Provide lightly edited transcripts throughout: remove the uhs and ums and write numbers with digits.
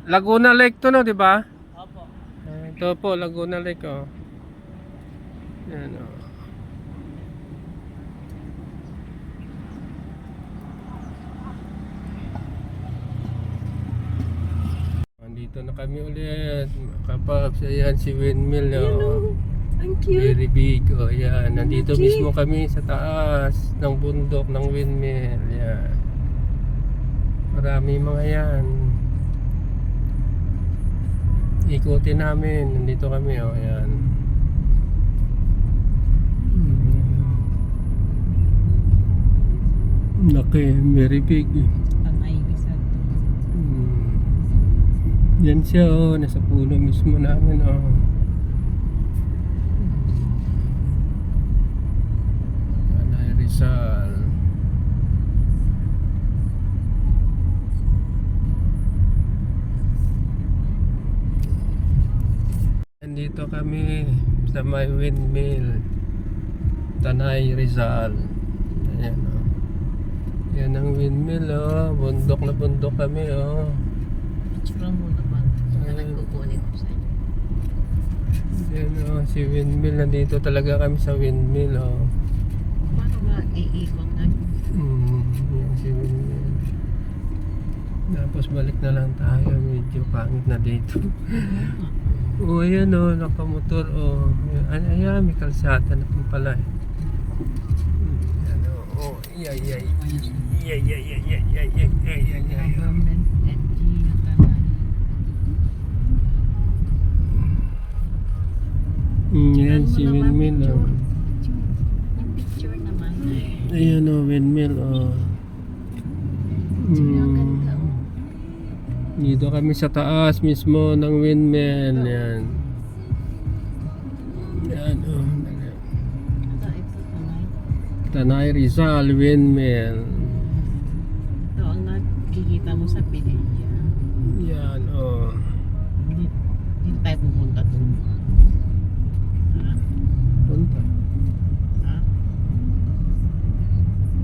Laguna Lake to, no, di ba? Opo. Ito po, Laguna Lake, oh. Yan, oh. Andito na kami ulit, Kapaps. Ayan si windmill, oh. Ayan, oh. Ang cute. Very big, oh. Ayan, nandito Ang cute. mismo kami sa taas ng bundok ng windmill. Ayan. Marami mga yan. Ikutin namin. Nandito kami, oh. Ayan. Laki, very big. Tanay isa. Yan siya, oh. Nasa puno mismo namin, oh. Tanay Rizal. Nandito kami sa may windmill, Tanay Rizal. Ayan, oh. Yan ang windmill, oh. Bundok na bundok kami, oh. Picture mo naman. Ayan. Kukunin ko sa inyo. Yan, oh. Si windmill. Nandito talaga kami sa windmill, oh. Paano ba iikot na? Yan si windmill. Tapos balik na lang tayo. Medyo pangit na dito. Oh, ayan, oh. Nakamotor, oh. Ayan, may kalsada na po pala, eh. Ayan, oh. Iyay. Government NG na tanay. Yan si windmill, oh. Yung picture naman. Ayan, oh, windmill, oh. Ang ganda, oh. Dito kami sa taas mismo ng windmill. Yan. Yan, oh. Ito tanay. Tanay Rizal windmill. Ito ang nakikita mo sa Pinilla. Yan, oh. Hindi tayo pupunta doon. Ha? Punta. Ha?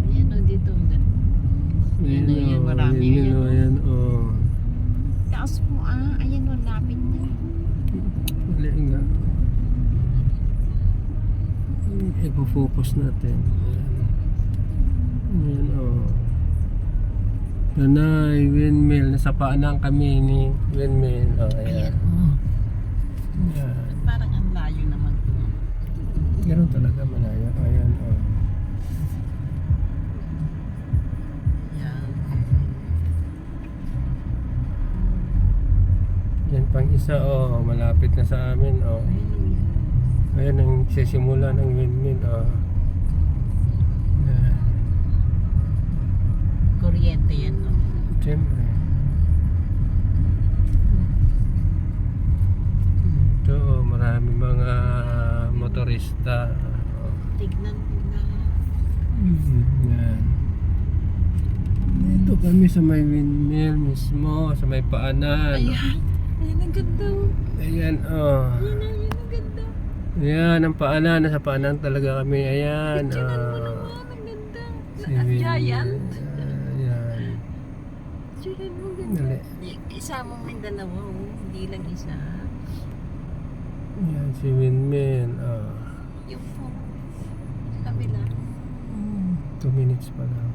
Ayan o, dito ang ganda. Ayan o, yan, oh, marami. windmill, oh, yan, oh. Taas mo ayan o, lapit na. Mali nga. I-focus natin. Yan, oh. Tanay windmill. Nasa paanan kami ni windmill. Oh, ayan. Ayan o. Yan. Parang ang layo naman to. Ganun talaga malayo. Ayan, oh. Yan. Yan pang isa, oh. Malapit na sa amin, oh. Ayan ang sisimula ng windmill, oh. Yan. Kuryente yan o. Siyempre. Ito, oh, marami mga motorista. Oh. Tignan mo na. Yan. Dito kami sa may windmill mismo, sa may paanan. Ayan. Ayan ang ganda o. Ayan, oh. Ayan ang ganda. Ayan, ang paanan. Nasa paanan talaga kami. Ayan, Tignan mo oh. naman. Ang ganda. Si Ang windmill. giant. Ayan. Tignan mo ganda. Dali. Isama mo yung dalawa o. Hindi lang isa. Ayan, si windmill. Oh. Yung phone. Kabila. 2 minutes pa lang.